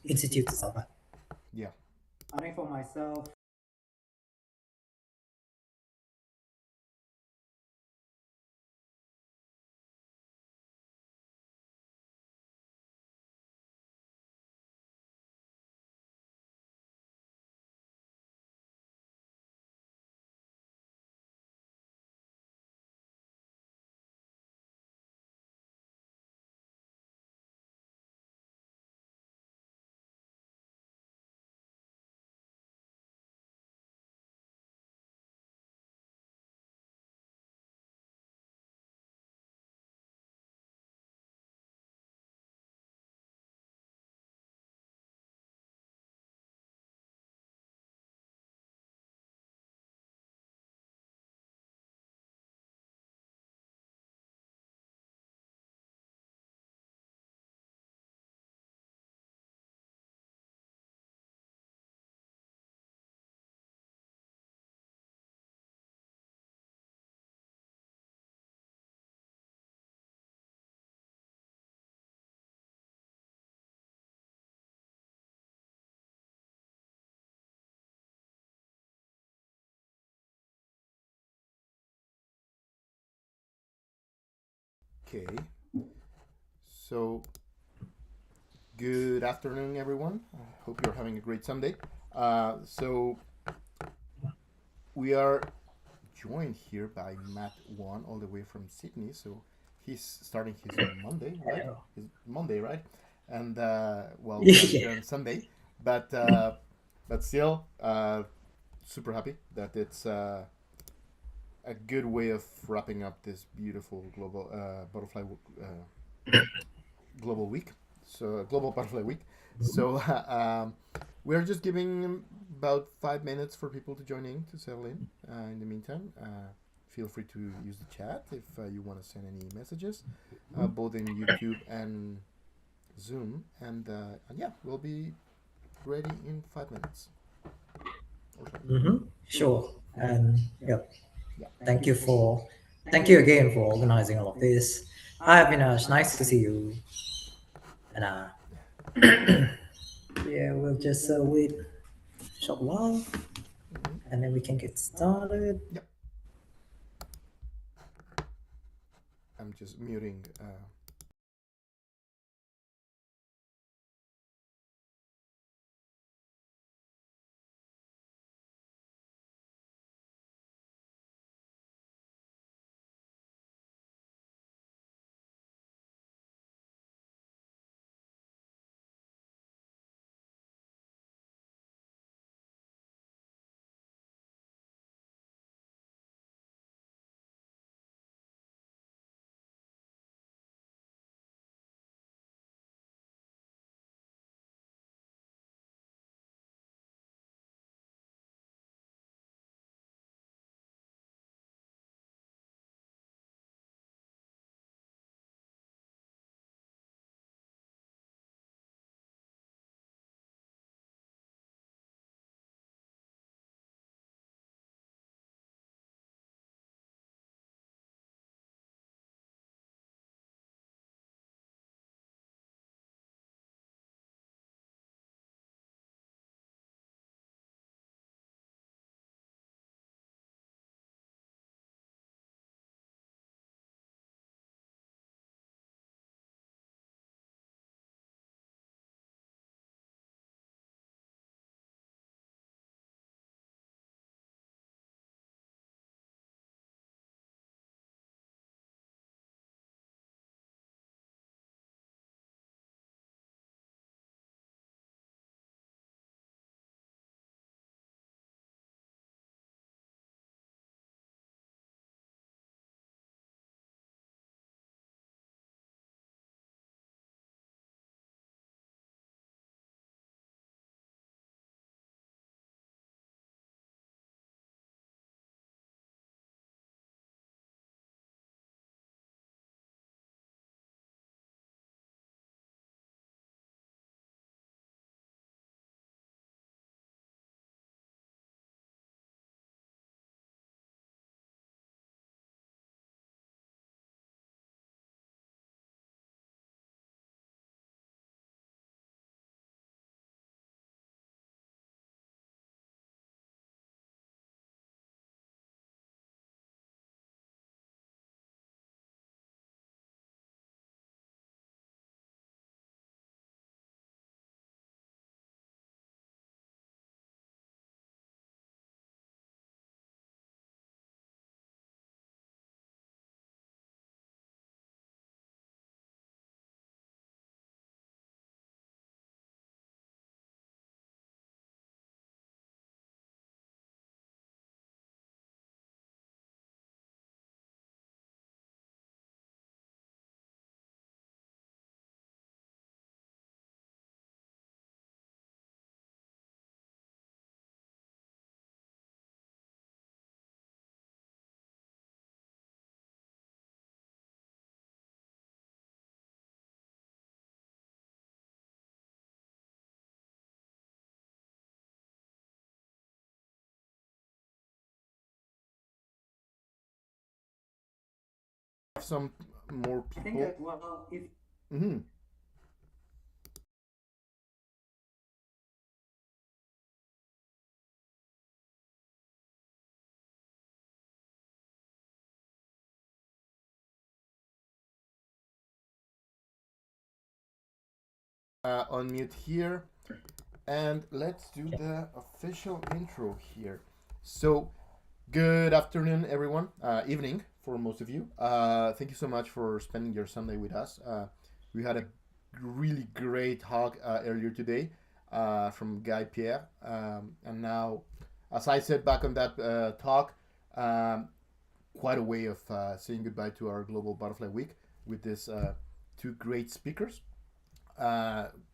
institute itself. Yeah. I think for myself, Okay. So, good afternoon, everyone. I hope you're having a great Sunday. So, we are joined here by Matt Huan, all the way from Sydney. So, he's starting his Monday, right? hello. His Monday, right? And well, we are Yeah. here on Sunday, but still, super happy that it's a good way of wrapping up this beautiful global butterfly global week. So global butterfly week. So we're just giving about 5 minutes for people to join in to settle in. In the meantime, feel free to use the chat if you want to send any messages, both in YouTube and Zoom. And yeah, we'll be ready in 5 minutes or so. Sure. And yep. Yeah. Thank you for, thank you again for organizing all of this. Hi, Avinash. Nice to see you. And yeah, we'll just wait a short while, and then we can get started. Yep. I'm just muting. some more I think people. well, if Mm-hmm. Unmute here, and let's do the official intro here. So, good afternoon, everyone. Evening for most of you. Thank you so much for spending your Sunday with us. We had a really great talk earlier today from Guy Pierre, and now, as I said back on that talk, um, quite a way of saying goodbye to our Global Butterfly Week with this two great speakers.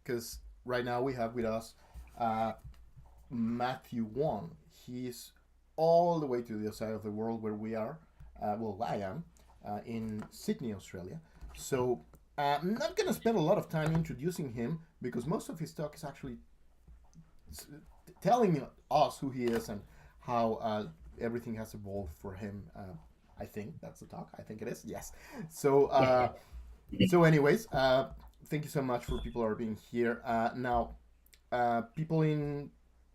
Because right now we have with us uh, Matthew Huan. He's all the way to the other side of the world where we are. Well, I am in Sydney, Australia. So I'm not going to spend a lot of time introducing him because most of his talk is actually telling us who he is and how everything has evolved for him. I think that's the talk. I think it is. Yes. So, anyways, thank you so much for people who are being here. Now, people in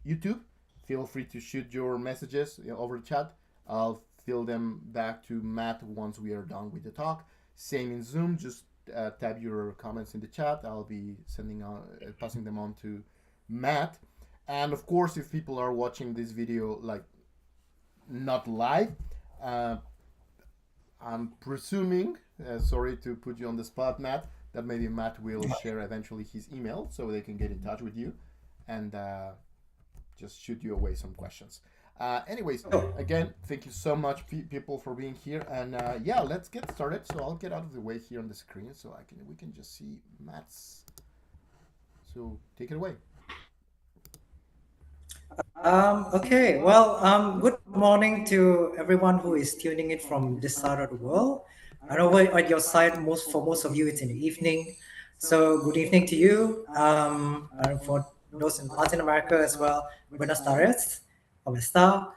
YouTube, feel free to shoot your messages over the chat. I'll fill them back to Matt once we are done with the talk. Same in Zoom. Just type your comments in the chat. I'll be passing them on to Matt. And of course, if people are watching this video like not live, uh, I'm presuming, sorry to put you on the spot, Matt, that maybe Matt will share eventually his email so they can get in touch with you and just shoot you away some questions. Anyways, again, thank you so much, people, for being here. And yeah, let's get started. So I'll get out of the way here on the screen so we can just see Matt's. So take it away. Okay, well, good morning to everyone who is tuning in from this side of the world. I know at your side, most of you, it's in the evening. So good evening to you. And for those in Latin America as well, buenas tardes, ¿cómo está?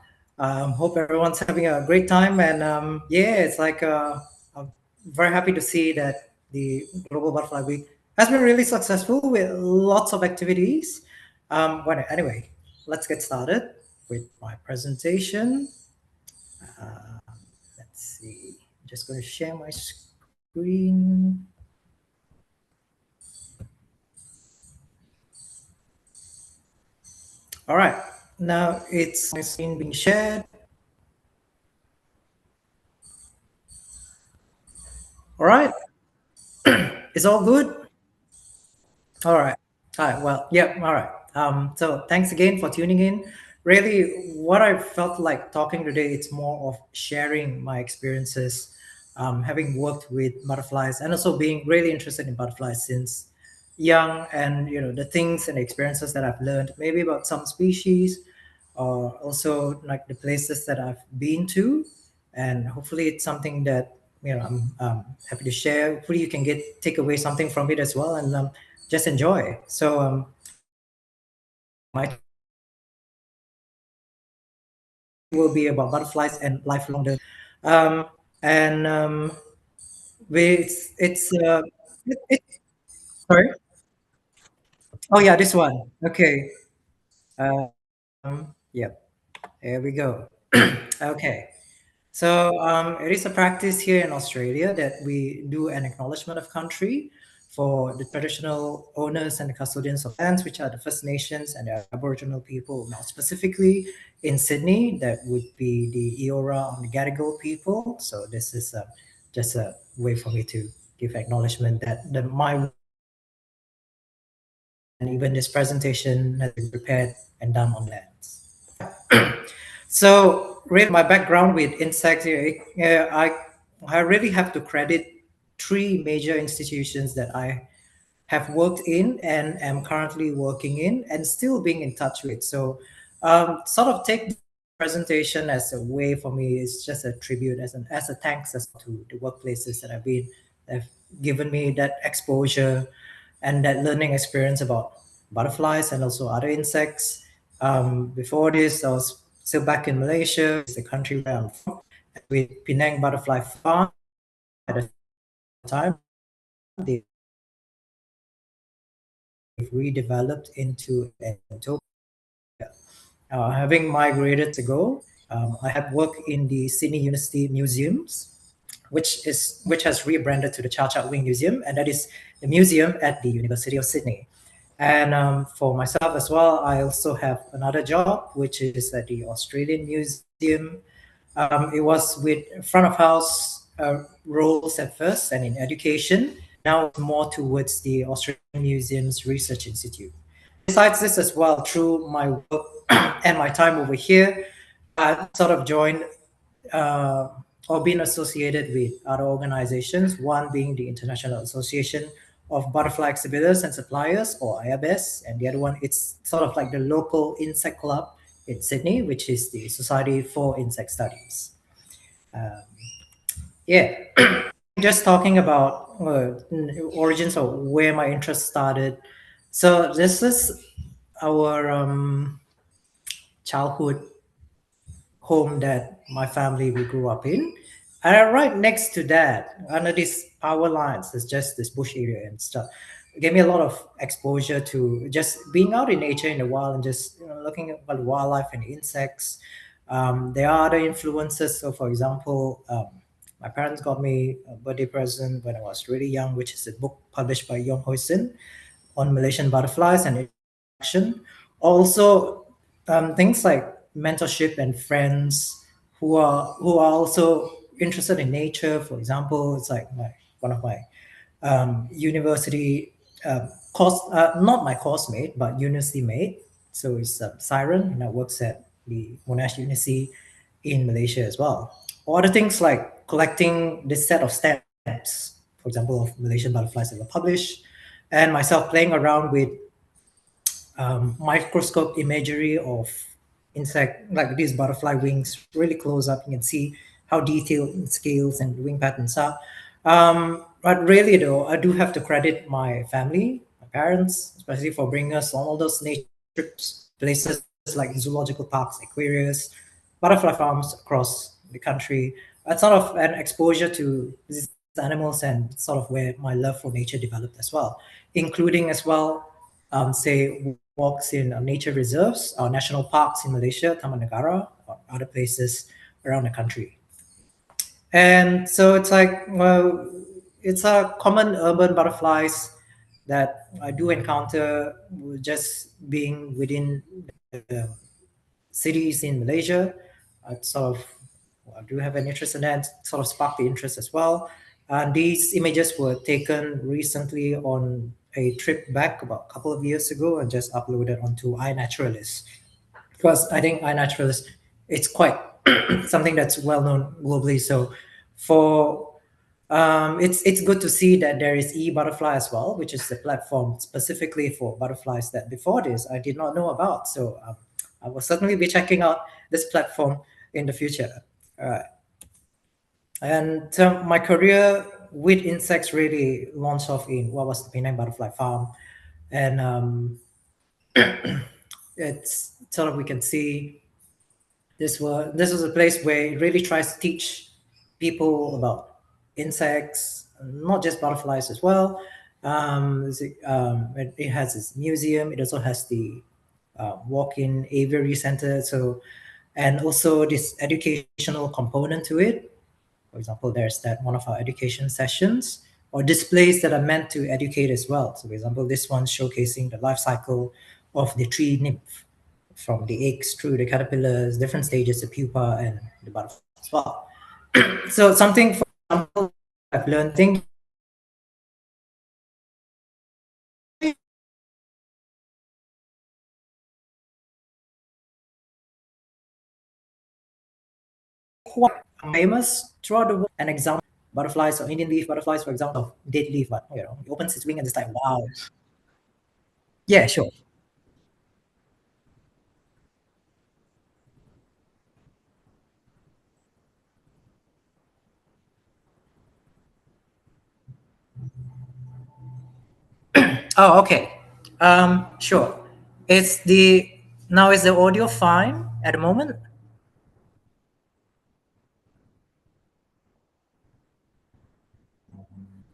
Hope everyone's having a great time. And yeah, it's like I'm very happy to see that the Global Butterfly Week has been really successful with lots of activities. Well, anyway, let's get started with my presentation. Let's see. I'm just going to share my screen. All right. Now it's my screen being shared. All right. It's all good. All right. All right. Well, yeah. All right. So thanks again for tuning in. Really, what I felt like talking today, it's more of sharing my experiences, having worked with butterflies and also being really interested in butterflies since young, and the things and experiences that I've learned, maybe about some species, or also like the places that I've been to, and hopefully it's something that I'm happy to share. Hopefully you can take away something from it as well, and just enjoy. So my will be about butterflies and lifelong learning. And it's sorry. Oh yeah, this one. Okay. Yeah. There we go. Okay. So it is a practice here in Australia that we do an acknowledgement of country for the traditional owners and the custodians of lands, which are the First Nations and the Aboriginal people. Now, specifically in Sydney, that would be the Eora and the Gadigal people. So this is just a way for me to give acknowledgement that my and even this presentation has been prepared and done on lands. So, really, my background with insects, I really have to credit three major institutions that I have worked in and am currently working in and still being in touch with. So, sort of take this presentation as a way for me. It's just a tribute, as a thanks as to the workplaces that I've been, that have given me that exposure and that learning experience about butterflies and also other insects. Before this, I was still back in Malaysia, it's the country where I'm from, with Penang Butterfly Farm. at the time they've redeveloped into Entopia. Having migrated ago, I have worked in the Sydney University Museums, which has rebranded to the Chau Wing Museum, and that is the museum at the University of Sydney. And for myself as well, I also have another job, which is at the Australian Museum. It was with front of house roles at first and in education. Now it's more towards the Australian Museum's Research Institute. Besides this as well, through my work and my time over here, I sort of joined uh, or been associated with other organizations, one being the International Association of Butterfly Exhibitors and Suppliers, or IABS, and the other one, it's sort of like the local insect club in Sydney, which is the Society for Insect Studies. Um, yeah, just talking about origins of where my interest started. So this is our childhood home that my family we grew up in. And right next to that, under these power lines, there's just this bush area and stuff. It gave me a lot of exposure to just being out in nature in the wild and just looking at the wildlife and insects. There are other influences. So, for example, my parents got me a birthday present when I was really young, which is a book published by Yong Hoi Sin on Malaysian butterflies and interaction. Also, things like mentorship and friends who are also interested in nature. For example, it's like one of my university not my course mate, but university mate. So it's Siren, and works at the Monash University in Malaysia as well. Or other things like collecting this set of stamps, for example, of Malaysian butterflies that were published, and myself playing around with microscope imagery of insect like these butterfly wings really close up. You can see how detailed in scales and wing patterns are. But really, though, I do have to credit my family, my parents, especially for bringing us on all those nature trips, places like zoological parks, aquariums, butterfly farms across the country. That's sort of an exposure to these animals and sort of where my love for nature developed as well, including as well, say, walks in nature reserves or national parks in Malaysia, Taman Negara, or other places around the country. And so it's like, well, it's a common urban butterflies that I do encounter just being within the cities in Malaysia. I sort of I do have an interest in that, sort of sparked the interest as well. And these images were taken recently on a trip back about a couple of years ago and just uploaded onto iNaturalist. Because I think iNaturalist, it's quite something that's well known globally. So for it's good to see that there is eButterfly as well, which is the platform specifically for butterflies that before this I did not know about. So I will certainly be checking out this platform in the future. And my career with insects really launched off in what was the Penang Butterfly Farm, and it's sort of we can see this was a place where it really tries to teach people about insects, not just butterflies as well. It has its museum. It also has the walk-in aviary center. So, and also this educational component to it. For example, there's that one of our education sessions or displays that are meant to educate as well. So, for example, this one's showcasing the life cycle of the tree nymph from the eggs through the caterpillars, different stages, the pupa, and the butterfly as well. So, something for example, I've learned things quite famous throughout the world. An example, butterflies or Indian leaf butterflies, for example, of dead leaf, but it opens its wing and it's like, wow. Yeah, sure. Oh, okay. Sure. It's the Now is the audio fine at the moment?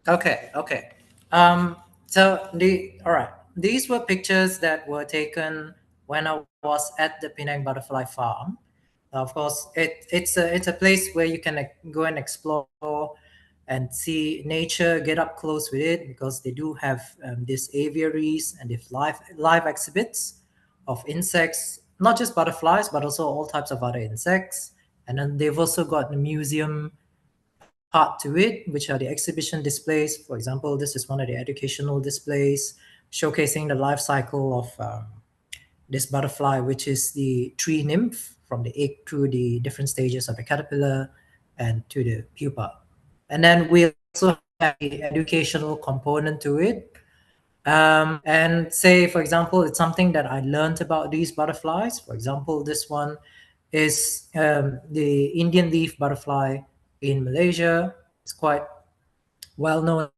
Okay, okay. So all right. These were pictures that were taken when I was at the Penang Butterfly Farm. Of course, it's a place where you can go and explore and see nature, get up close with it, because they do have these aviaries and these live exhibits of insects, not just butterflies, but also all types of other insects. And then they've also got the museum part to it, which are the exhibition displays. For example, this is one of the educational displays showcasing the life cycle of this butterfly, which is the tree nymph, from the egg through the different stages of the caterpillar and to the pupa. And then we also have the educational component to it. And say, for example, it's something that I learned about these butterflies. For example, this one is the Indian leaf butterfly in Malaysia. It's quite well known as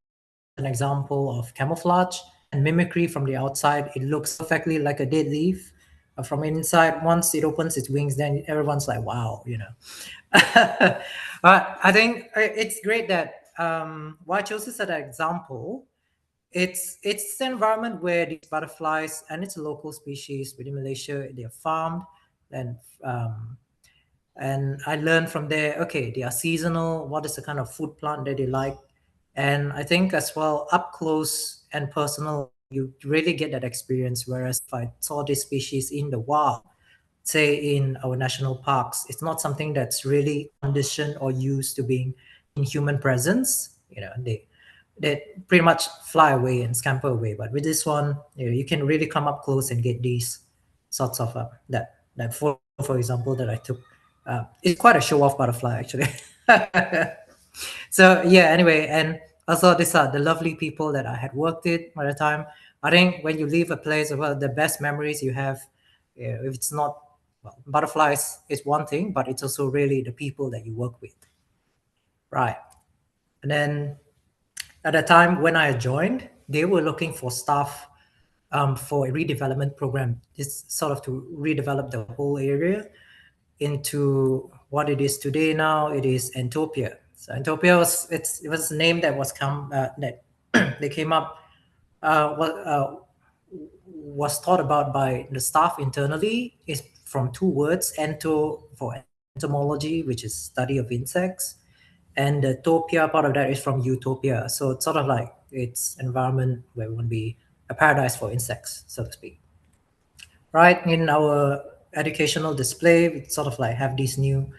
an example of camouflage and mimicry. From the outside, it looks perfectly like a dead leaf. From inside, once it opens its wings, then everyone's like, wow, you know. But I think it's great that why I chose this as an example. It's an environment where these butterflies, and it's a local species within Malaysia, they're farmed, and um, and I learned from there. Okay, they are seasonal. What is the kind of food plant that they like? And I think as well, up close and personal, you really get that experience. Whereas if I saw this species in the wild, say in our national parks, it's not something that's really conditioned or used to being in human presence. You know, they pretty much fly away and scamper away. But with this one, you can really come up close and get these sorts of that photo, for example, that I took. It's quite a show off butterfly, actually. So yeah, anyway, and also these are the lovely people that I had worked with at the time. I think when you leave a place, well, the best memories you have, if it's not, well, butterflies is one thing, but it's also really the people that you work with, right? And then at the time when I joined, they were looking for staff for a redevelopment program. It's sort of to redevelop the whole area into what it is today. Now it is Entopia. So Entopia it was a name that was come that they came up was thought about by the staff internally. Is from two words: ento for entomology, which is study of insects, and the topia part of that is from utopia. So it's sort of like it's environment where we want to be a paradise for insects, so to speak. Right, in our educational display, we sort of like have these new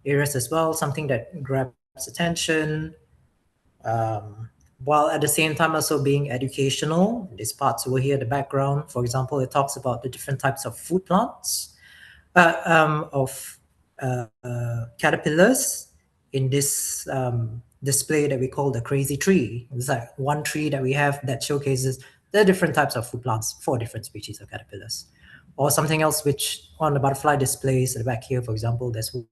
areas as well, something that grabs attention, um, while at the same time also being educational. These parts over here, the background, for example, it talks about the different types of food plants, of caterpillars in this display that we call the crazy tree. It's like one tree that we have that showcases the different types of food plants for different species of caterpillars. Or something else which on the butterfly displays at the back here, for example, there's one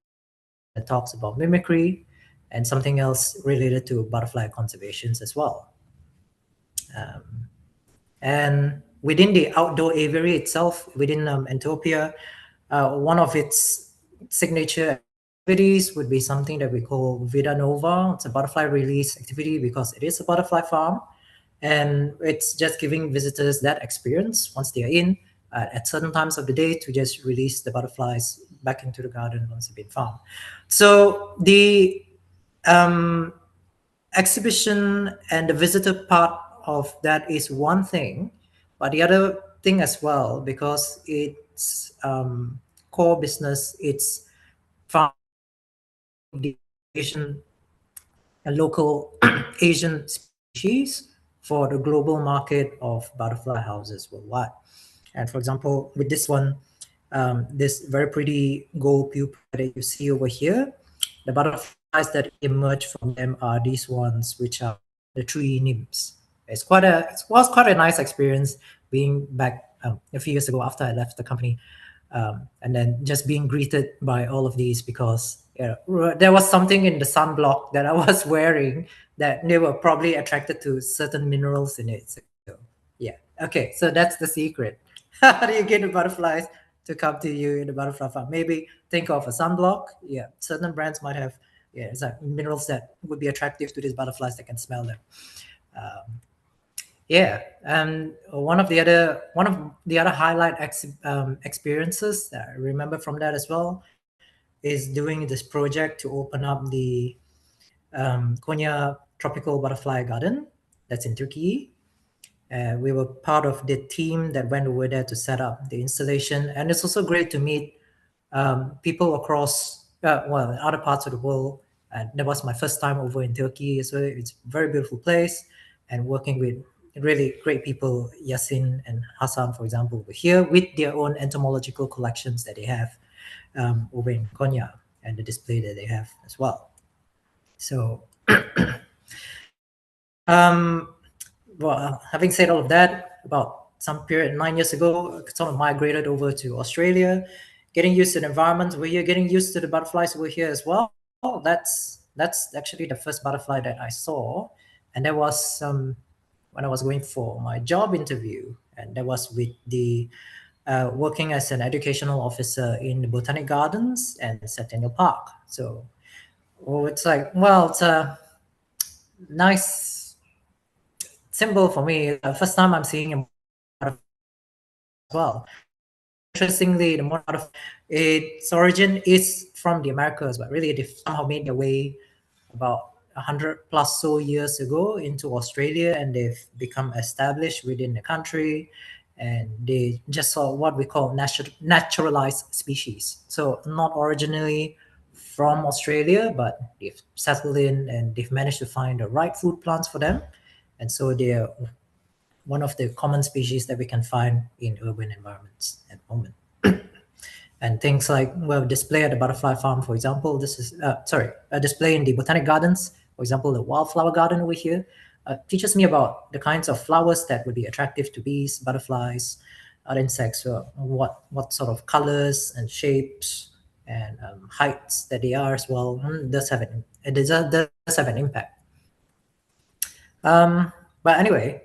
that talks about mimicry, and something else related to butterfly conservations as well. And within the outdoor aviary itself, within Entopia, one of its signature activities would be something that we call Vida Nova. It's a butterfly release activity because it is a butterfly farm. And it's just giving visitors that experience once they are in at certain times of the day to just release the butterflies back into the garden once they've been found. So the um, exhibition and the visitor part of that is one thing, but the other thing as well, because its core business, it's farming the Asian and local Asian species for the global market of butterfly houses worldwide. And for example, with this one, this very pretty gold pupa that you see over here, the butterflies that emerge from them are these ones, which are the tree nymphs. It was quite a nice experience being back a few years ago after I left the company, and then just being greeted by all of these because there was something in the sunblock that I was wearing that they were probably attracted to certain minerals in it. So, yeah, okay, so that's the secret. How do you get the butterflies to come to you in the butterfly farm? Maybe think of a sunblock. Yeah, certain brands might have, yeah, it's like minerals that would be attractive to these butterflies that can smell them. Yeah, and one of the other highlight experiences that I remember from that as well is doing this project to open up the Konya Tropical Butterfly Garden that's in Turkey. We were part of the team that went over there to set up the installation, and it's also great to meet people across other parts of the world. And that was my first time over in Turkey, so it's a very beautiful place. And working with really great people, Yasin and Hassan, for example, were here with their own entomological collections that they have over in Konya and the display that they have as well. So um, well, having said all of that, about some period 9 years ago, I sort of migrated over to Australia, getting used to the environment. Where you're getting used to the butterflies over here as well. That's actually the first butterfly that I saw, and that was when I was going for my job interview, and that was with the working as an educational officer in the Botanic Gardens and Centennial Park. So, it's like, well, it's a nice symbol for me. First time I'm seeing a as well. Interestingly, the more of its origin is from the Americas, but really they somehow made their way about 100 plus so years ago into Australia, and they've become established within the country, and they just saw what we call naturalized species. So not originally from Australia, but they've settled in and they've managed to find the right food plants for them, and so they're one of the common species that we can find in urban environments at the moment. And things like, well, display at the butterfly farm, for example, this is a display in the botanic gardens, for example, the wildflower garden over here, teaches me about the kinds of flowers that would be attractive to bees, butterflies, other insects, what sort of colors and shapes and heights that they are as well. Does have an impact. But anyway,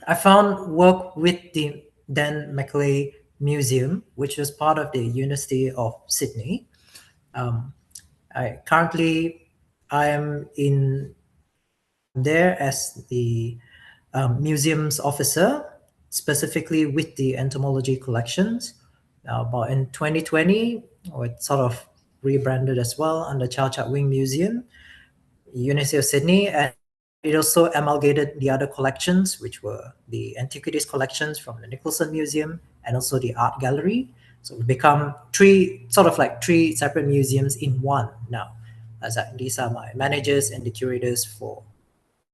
I found work with the Dan Maclay Museum, which was part of the University of Sydney. I am in there as the museum's officer, specifically with the entomology collections. But in 2020, it sort of rebranded as well under Chak Wing Museum, University of Sydney, and it also amalgamated the other collections, which were the antiquities collections from the Nicholson Museum and also the art gallery. So it become three separate museums in one now. These are my managers and the curators for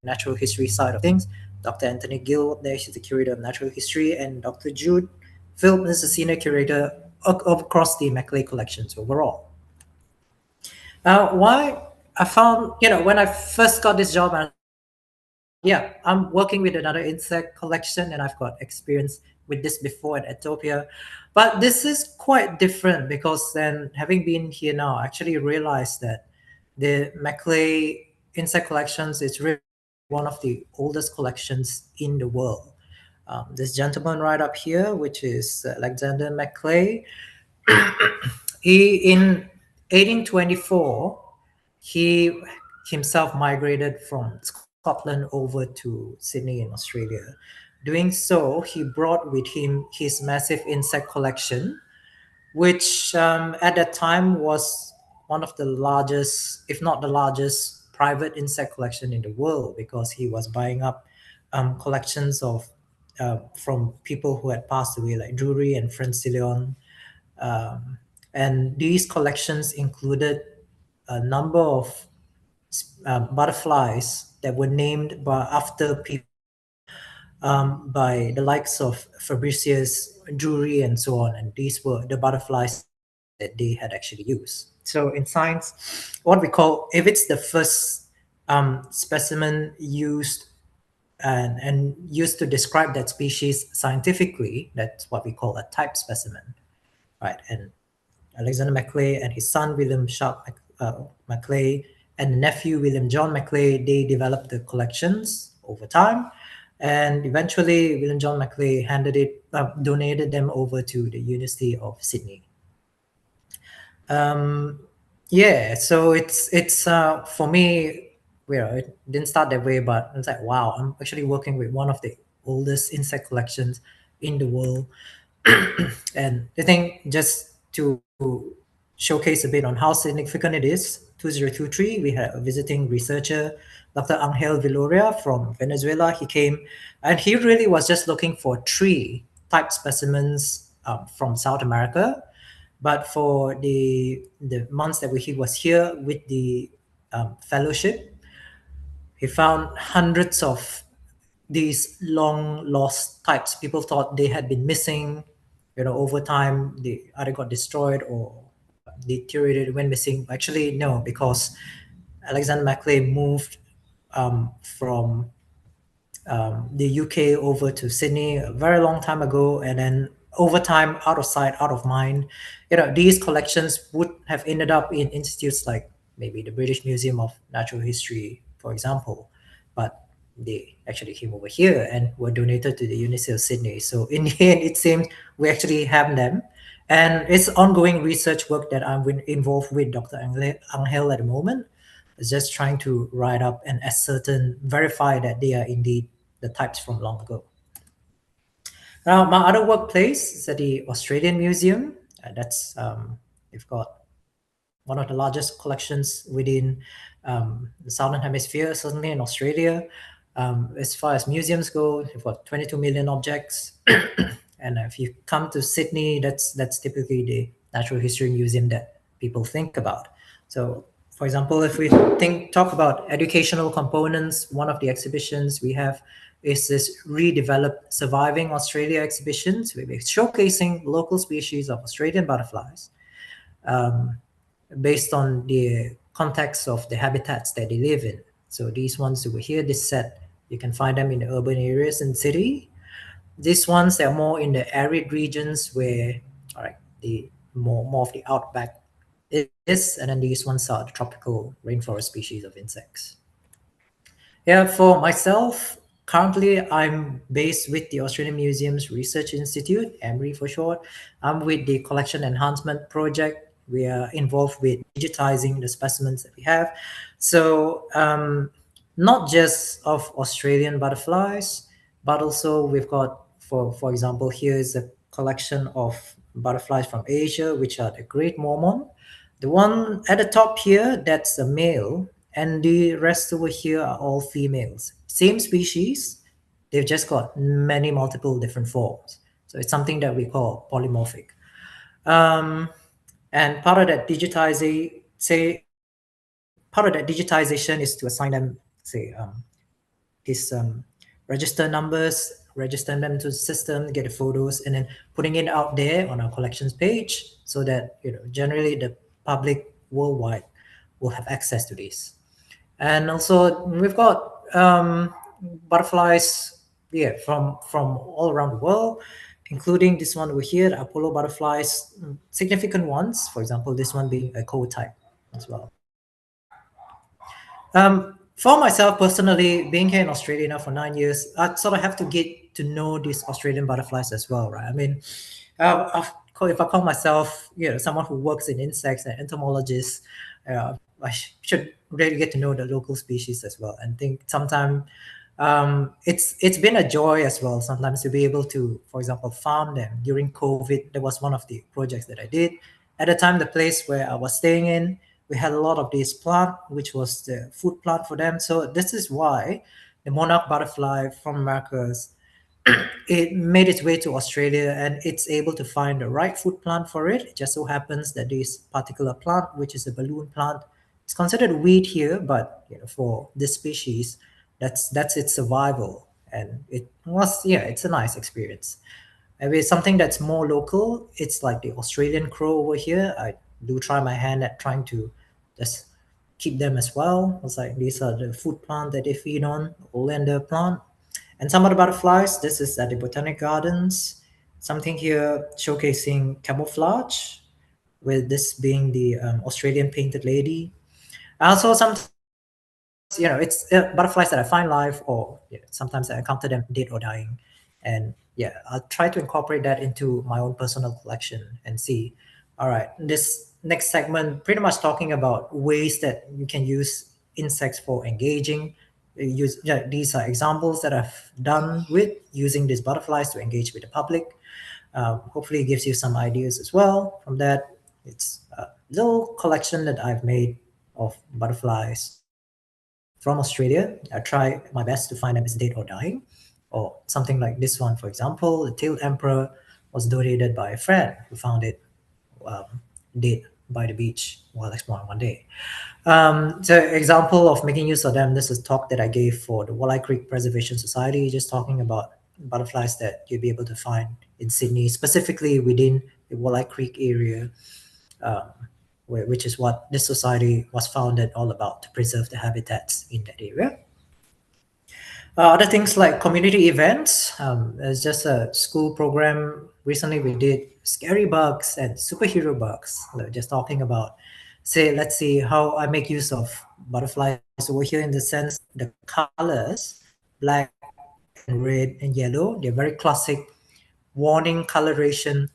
the natural history side of things. Dr. Anthony Gill, there she's the curator of natural history, and Dr. Jude Philp is the senior curator across the Maclay collections overall. Why I found, when I first got this job, yeah, I'm working with another insect collection, and I've got experience with this before at Entopia. But this is quite different because then, having been here now, I actually realized that the Maclay insect collections is really one of the oldest collections in the world. This gentleman right up here, which is Alexander Maclay, he in 1824 he himself migrated from Scotland over to Sydney in Australia. Doing so, he brought with him his massive insect collection, which at that time was one of the largest, if not the largest, private insect collection in the world, because he was buying up collections of from people who had passed away, like Drury and Francillon. Um, and these collections included a number of butterflies that were named after people, by the likes of Fabricius, Drury, and so on. And these were the butterflies that they had actually used. So in science, what we call, if it's the first specimen used and used to describe that species scientifically, that's what we call a type specimen, right? And Alexander Maclay and his son William Maclay and nephew William John Maclay, they developed the collections over time, and eventually William John Maclay donated them over to the University of Sydney. Yeah, so it's for me, it didn't start that way, but it's like, wow, I'm actually working with one of the oldest insect collections in the world. And I think just to showcase a bit on how significant it is, 2023, we had a visiting researcher, Dr. Angel Villoria from Venezuela. He came and he really was just looking for tree type specimens from South America. But for the months that he was here with the fellowship, he found hundreds of these long lost types. People thought they had been missing, over time they either got destroyed or deteriorated, went missing. Actually, no, because Alexander Maclay moved from the UK over to Sydney a very long time ago, and then over time, out of sight, out of mind, these collections would have ended up in institutes like maybe the British Museum of Natural History, for example, but they actually came over here and were donated to the University of Sydney. So in the end, it seems we actually have them. And it's ongoing research work that involved with Dr. Angel at the moment. It's just trying to write up and ascertain, verify that they are indeed the types from long ago. Now, my other workplace is at the Australian Museum. That's we've got one of the largest collections within the Southern Hemisphere, certainly in Australia. As far as museums go, we've got 22 million objects. And if you come to Sydney, that's typically the natural history museum that people think about. So, for example, if we talk about educational components, one of the exhibitions we have is this redeveloped Surviving Australia exhibitions. We're showcasing local species of Australian butterflies um, based on the context of the habitats that they live in. So these ones over here, this set, you can find them in the urban areas and city. These ones, they're more in the arid regions where, all right, the more of the outback is, and then these ones are the tropical rainforest species of insects. Yeah, for myself, currently I'm based with the Australian Museum's Research Institute, AMRI for short. I'm with the Collection Enhancement Project. We are involved with digitizing the specimens that we have. So, not just of Australian butterflies, but also we've got, for example, here is a collection of butterflies from Asia, which are the Great Mormon. The one at the top here, that's a male, and the rest over here are all females. Same species, they've just got many multiple different forms. So it's something that we call polymorphic. Um, and part of that digitization is to assign them, say, these register numbers, register them to the system, get the photos, and then putting it out there on our collections page so that generally the public worldwide will have access to these. And also we've got butterflies, yeah, from all around the world, including this one over here, the Apollo butterflies, significant ones. For example, this one being a co-type as well. For myself personally, being here in Australia now for 9 years, I sort of have to get to know these Australian butterflies as well, right? I mean, if I call myself, someone who works in insects and entomologist, I should really get to know the local species as well. And think sometimes it's been a joy as well. Sometimes to be able to, for example, farm them during COVID. That was one of the projects that I did. At the time, the place where I was staying in, we had a lot of this plant, which was the food plant for them. So this is why the monarch butterfly from Americas, it made its way to Australia and it's able to find the right food plant for it. It just so happens that this particular plant, which is a balloon plant, is considered a weed here, but for this species, that's its survival, and it was, yeah, it's a nice experience. Maybe something that's more local. It's like the Australian crow over here. I do try my hand at trying to just keep them as well. It's like these are the food plant that they feed on, oleander plant. And some other butterflies. This is at the Botanic Gardens. Something here showcasing camouflage, with this being the Australian painted lady. Also, sometimes it's butterflies that I find live, or sometimes I encounter them dead or dying, and yeah, I'll try to incorporate that into my own personal collection and see. All right, this next segment pretty much talking about ways that you can use insects for engaging. Use, yeah, these are examples that I've done with using these butterflies to engage with the public. Hopefully, it gives you some ideas as well from that. It's a little collection that I've made of butterflies from Australia. I try my best to find them as dead or dying, or something like this one, for example. The tailed emperor was donated by a friend who found it um, dead by the beach while exploring one day. So example of making use of them, this is a talk that I gave for the Walleye Creek Preservation Society, just talking about butterflies that you'll be able to find in Sydney, specifically within the Walleye Creek area, um, which is what this society was founded all about, to preserve the habitats in that area. Other things like community events. There's just a school program. Recently, we did scary bugs and superhero bugs. Like just talking about, say, let's see how I make use of butterflies over here in the sense the colors, black and red and yellow. They're very classic warning coloration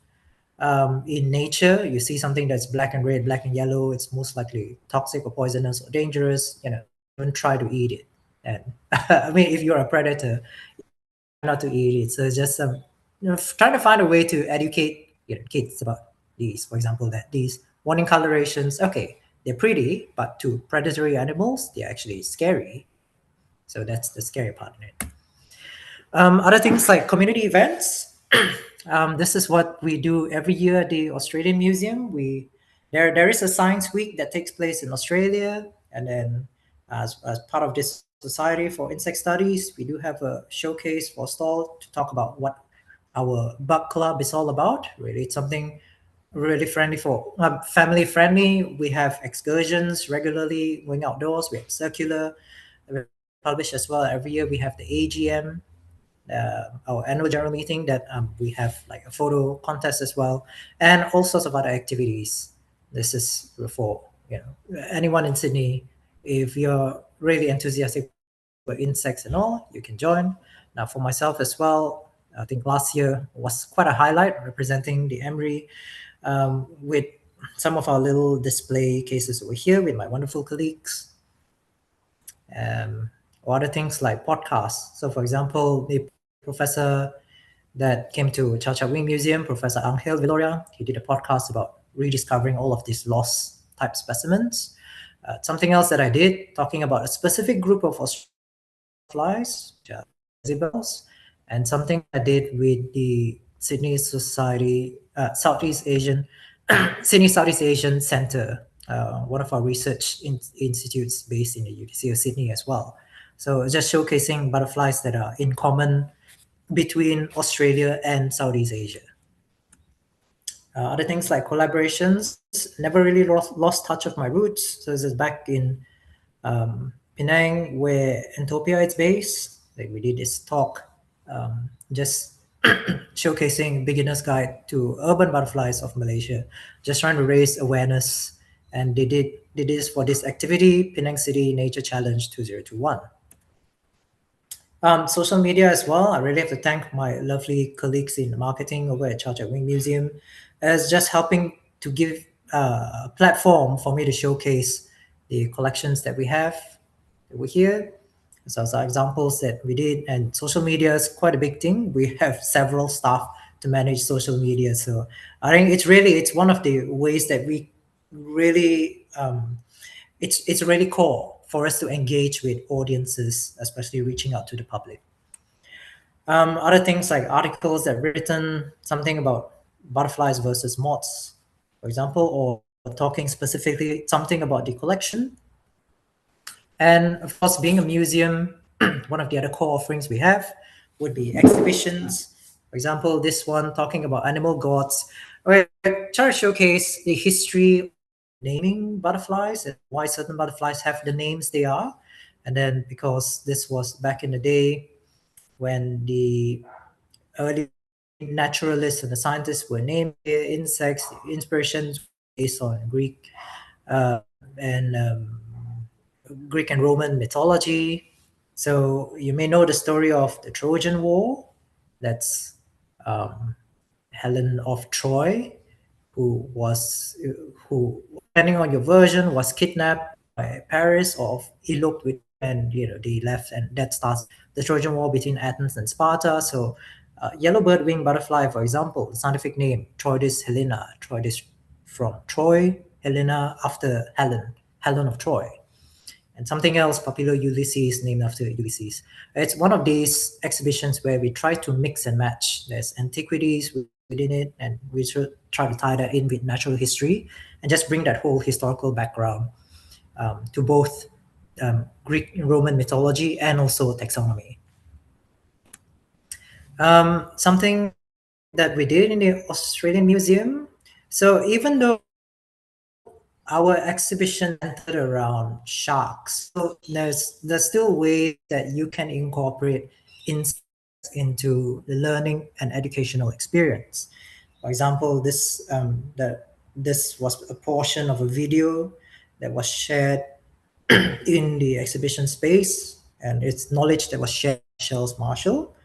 in nature. You see something that's black and red, black and yellow, it's most likely toxic or poisonous or dangerous. Don't even try to eat it. And I mean, if you're a predator, try not to eat it. So it's just trying to find a way to educate kids about these. For example, that these warning colorations, okay, they're pretty, but to predatory animals, they're actually scary. So that's the scary part in it. Other things like community events. This is what we do every year at the Australian Museum. There is a science week that takes place in Australia, and then as part of this Society for Insect Studies, we do have a showcase for stall to talk about what our bug club is all about. Really, it's something really friendly for family friendly. We have excursions regularly, going outdoors. We have circular we publish as well every year. We have the AGM, our annual general meeting, that we have like a photo contest as well, and all sorts of other activities. This is for anyone in Sydney. If you're really enthusiastic about insects and all, you can join. Now, for myself as well, I think last year was quite a highlight representing the AMRI with some of our little display cases over here with my wonderful colleagues. Or other things like podcasts. So, for example, the professor that came to Chau Museum, Professor Angel Villoria, he did a podcast about rediscovering all of these lost type specimens. Something else that I did, talking about a specific group of Australian butterflies, which are Isabels, and something I did with the Sydney Society, Southeast Asian, Sydney Southeast Asian Center, one of our research institutes based in the UTC of Sydney as well. So just showcasing butterflies that are in common between Australia and Southeast Asia. Other things like collaborations, never really lost touch of my roots. So this is back in Penang, where Entopia is based. Like we did this talk, just showcasing beginner's guide to urban butterflies of Malaysia, just trying to raise awareness. And they did this for this activity, Penang City Nature Challenge 2021. Social media as well. I really have to thank my lovely colleagues in marketing over at Chak Museum as just helping to give a platform for me to showcase the collections that we have over here. So some examples that we did, and social media is quite a big thing. We have several staff to manage social media. So I think it's one of the ways that we really it's really core for us to engage with audiences, especially reaching out to the public. Other things like articles that written something about butterflies versus moths, for example, or talking specifically something about the collection. And of course, being a museum, one of the other core offerings we have would be exhibitions. For example, this one talking about animal gods, where try to showcase the history of naming butterflies and why certain butterflies have the names they are. And then because this was back in the day when the early naturalists and the scientists were naming their insects, the inspirations based on and Greek and Roman mythology. So you may know the story of the Trojan War. That's um, Helen of Troy, who was, who, depending on your version, was kidnapped Paris or eloped with him, and they left, and that starts the Trojan War between Athens and Sparta. So, yellow-bird winged butterfly, for example, scientific name Troidis helena. Troidis from Troy, Helena after Helen of Troy. And something else, Popular Ulysses, named after Ulysses. It's one of these exhibitions where we try to mix and match. There's antiquities within it, and we should try to tie that in with natural history and just bring that whole historical background to both Greek and Roman mythology and also taxonomy. Something that we did in the Australian Museum. So even though our exhibition centered around sharks, so there's still ways that you can incorporate insects into the learning and educational experience. For example, this was a portion of a video that was shared in the exhibition space, and it's knowledge that was shared by Shells Marshall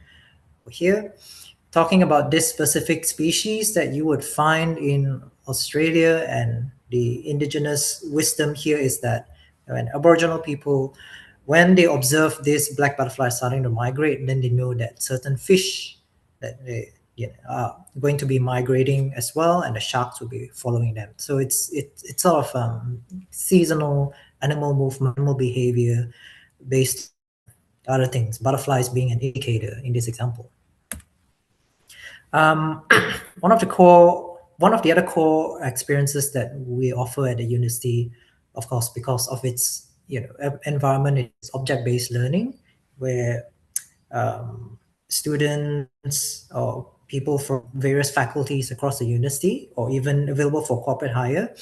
here, talking about this specific species that you would find in Australia. And the indigenous wisdom here is that when Aboriginal people, when they observe this black butterfly starting to migrate, then they know that certain fish that they are going to be migrating as well, and the sharks will be following them. So it's sort of seasonal animal movement, animal behavior based on other things. Butterflies being an indicator in this example. Um, one of the other core experiences that we offer at the university, of course, because of its environment, is object-based learning, where students or people from various faculties across the university, or even available for corporate hire,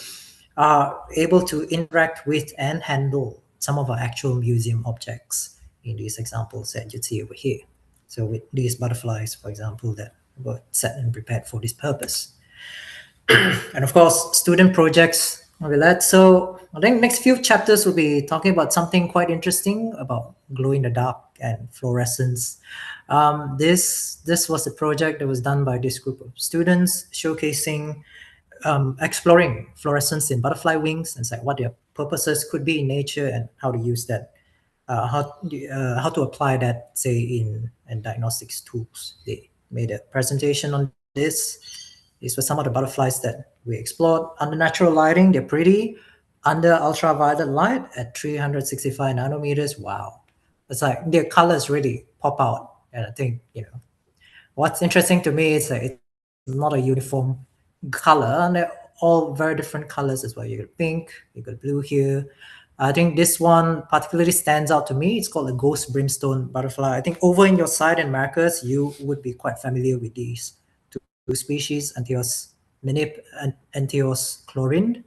are able to interact with and handle some of our actual museum objects in these examples that you see over here. So with these butterflies, for example, that were set and prepared for this purpose. And of course, student projects will that. So I think next few chapters will be talking about something quite interesting about glow in the dark and fluorescence. This was a project that was done by this group of students showcasing exploring fluorescence in butterfly wings and like what their purposes could be in nature and how to use that, how to apply that, say in diagnostics tools. They made a presentation on this. These were some of the butterflies that we explored under natural lighting. They're pretty. Under ultraviolet light at 365 nanometers. Wow, it's like their colors really pop out. And I think what's interesting to me is that it's not a uniform color, and they're all very different colors as well. You got pink, you got blue here. I think this one particularly stands out to me. It's called a ghost brimstone butterfly. I think over in your side in Americas, you would be quite familiar with these two species, Antheos chlorinde,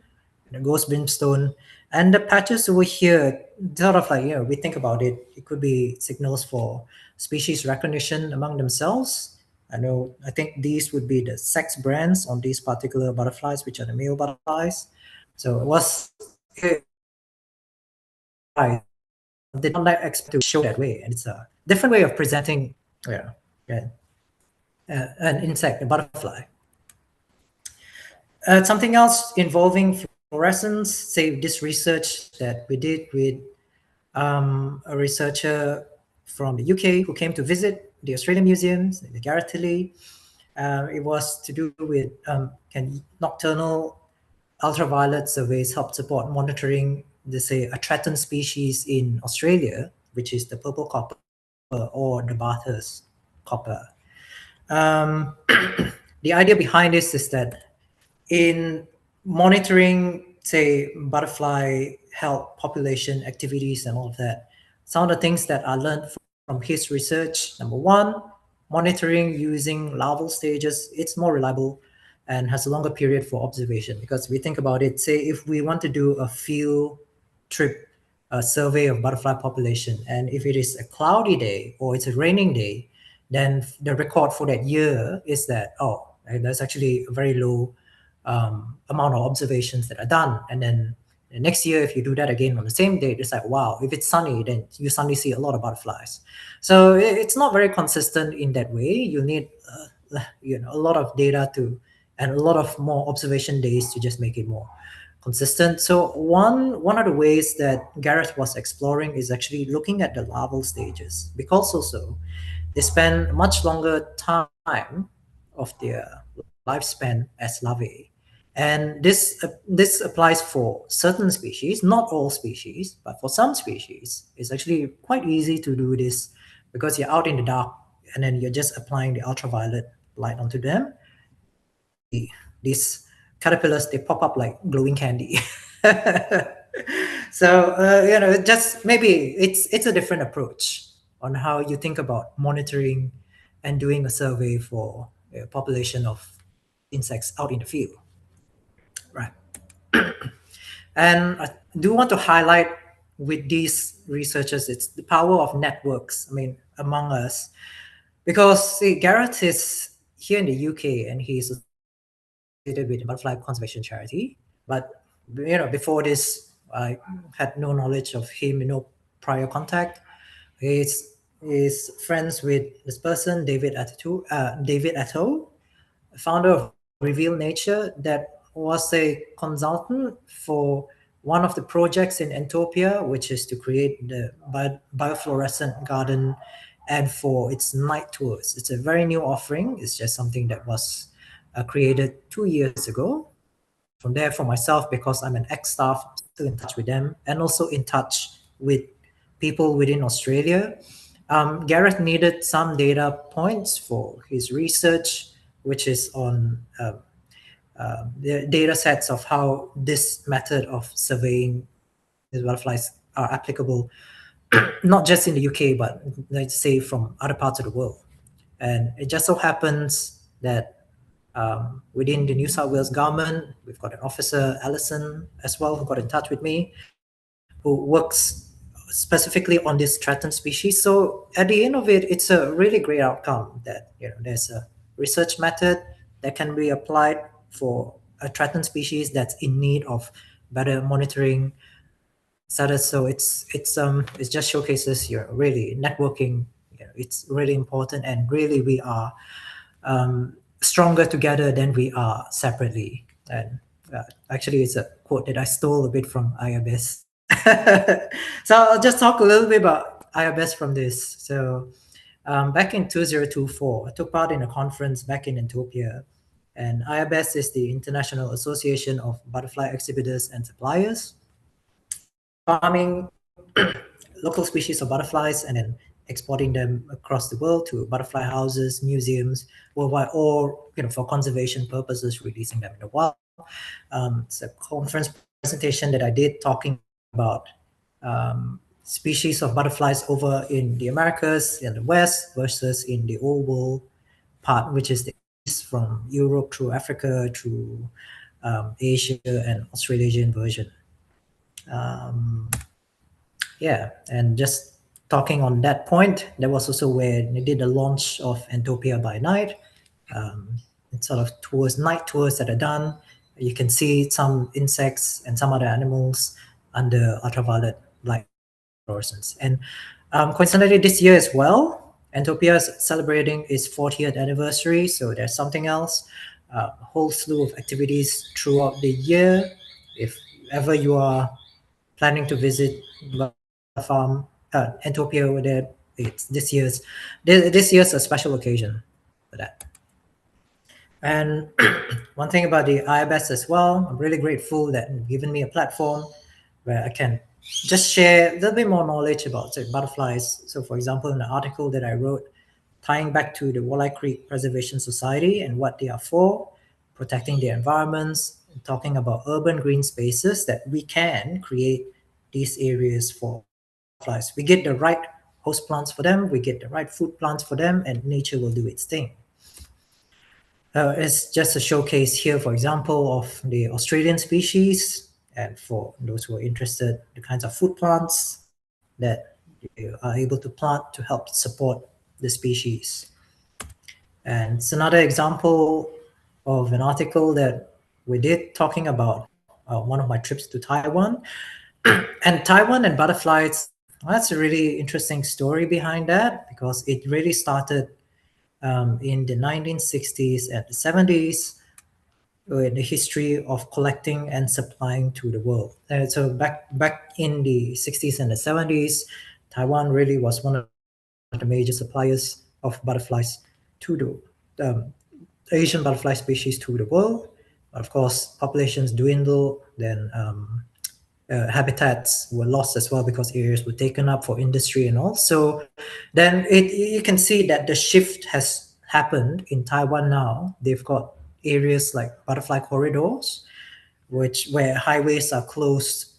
and the ghost brimstone. And the patches over here, sort of like, we think about it, it could be signals for species recognition among themselves. I think these would be the sex brands on these particular butterflies, which are the male butterflies. So it was did not expect to show that way, and it's a different way of presenting yeah, an insect, a butterfly. Something else involving fluorescence, say this research that we did with a researcher from the UK who came to visit the Australian museums, the Gareth Tilly. It was to do with can nocturnal ultraviolet surveys help support monitoring, say, a threatened species in Australia, which is the purple copper or the Bathurst copper. The idea behind this is that in monitoring, say, butterfly health, population activities, and all of that, some of the things that I learned from his research: number one, monitoring using larval stages, it's more reliable and has a longer period for observation. Because we think about it, say if we want to do a field trip, a survey of butterfly population, and if it is a cloudy day or it's a raining day, then the record for that year is that, there's actually a very low amount of observations that are done. And then the next year, if you do that again on the same date, it's like, wow, if it's sunny, then you suddenly see a lot of butterflies. So it's not very consistent in that way. You need a lot of data and a lot of more observation days to just make it more consistent. So one of the ways that Gareth was exploring is actually looking at the larval stages, because also they spend much longer time of their lifespan as larvae. And this applies for certain species, not all species, but for some species, it's actually quite easy to do this because you're out in the dark and then you're just applying the ultraviolet light onto them, and these caterpillars, they pop up like glowing candy. So just maybe it's a different approach on how you think about monitoring and doing a survey for a population of insects out in the field, right? And I do want to highlight with these researchers, it's the power of networks. I mean, among us, because see, Garrett is here in the UK and he's associated with the Butterfly Conservation Charity. But before this, I had no knowledge of him, no prior contact. He's friends with this person, David Atto, founder of Reveal Nature, that was a consultant for one of the projects in Entopia, which is to create the biofluorescent garden and for its night tours. It's a very new offering. It's just something that was created 2 years ago. And from there, for myself, because I'm an ex-staff, I'm still in touch with them and also in touch with people within Australia. Gareth needed some data points for his research, which is on the data sets of how this method of surveying these butterflies are applicable, not just in the UK, but let's say from other parts of the world. And it just so happens that within the New South Wales government, we've got an officer, Alison, as well, who got in touch with me, who works specifically on this threatened species. So at the end of it, it's a really great outcome that there's a research method that can be applied for a threatened species that's in need of better monitoring status. So it just showcases really networking. It's really important, and really we are stronger together than we are separately. And actually, it's a quote that I stole a bit from IBS. So I'll just talk a little bit about IBS from this. So back in 2024, I took part in a conference back in Entopia. And IBS is the International Association of Butterfly Exhibitors and Suppliers. They're farming local species of butterflies and then exporting them across the world to butterfly houses, museums worldwide, or for conservation purposes, releasing them in the wild. It's a conference presentation that I did talking about species of butterflies over in the Americas, in the West, versus in the old world part, which is the East, from Europe through Africa, through Asia and Australasian version. Yeah, and just talking on that point, that was also where they did the launch of Entopia by Night. It's sort of night tours that are done. You can see some insects and some other animals under ultraviolet light fluorescence. And coincidentally, this year as well, Entopia is celebrating its 40th anniversary. So there's something else, a whole slew of activities throughout the year. If ever you are planning to visit farm Entopia over there, it's this year's a special occasion for that. And one thing about the IBS as well, I'm really grateful that you've given me a platform where I can just share a little bit more knowledge about butterflies. So for example, in the article that I wrote, tying back to the Walleye Creek Preservation Society and what they are for, protecting the environments, and talking about urban green spaces, that we can create these areas for butterflies. We get the right host plants for them, we get the right food plants for them, and nature will do its thing. It's just a showcase here, for example, of the Australian species, and for those who are interested, the kinds of food plants that you are able to plant to help support the species. And it's another example of an article that we did talking about one of my trips to Taiwan. And Taiwan and butterflies, that's a really interesting story behind that, because it really started in the 1960s and the 70s. the history of collecting and supplying to the world. So back in the 60s and the 70s, Taiwan really was one of the major suppliers of butterflies to um, Asian butterfly species to the world. Of course, populations dwindle, then habitats were lost as well because areas were taken up for industry and all. So then you can see that the shift has happened in Taiwan now. They've got areas like butterfly corridors, which where highways are closed